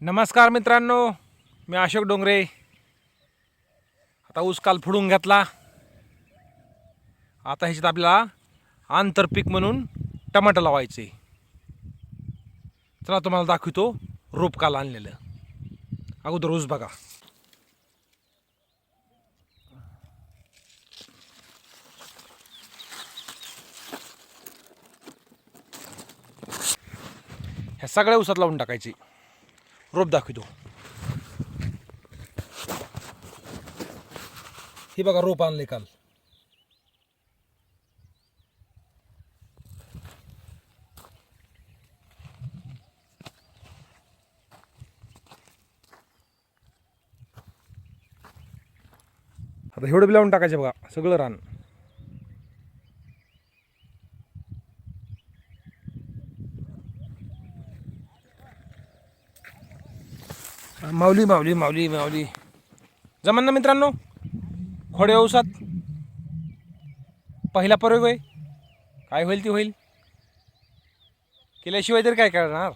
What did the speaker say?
नमस्कार मित्रांनो, मी अशोक डोंगरे. आता ऊस काल फुडून घेतला. आता ह्याच्यात आपल्याला आंतरपीक म्हणून टमाटर लावायचे. चला तुम्हाला दाखवतो रोप काल आणलेलं. अगोदर ऊस बघा. ह्या सगळ्या ऊसात लावून टाकायचे. रोप दाखवतो. हे बघा रोप आणले काल. आता एवढं बी लावून टाकायचे बघा सगळं रान. माऊली माऊली माऊली माऊली जमन ना मित्रांनो. खोडे ऊसात पहिला प्रयोग आहे. काय होईल ती होईल. केल्याशिवाय तरी काय करणार.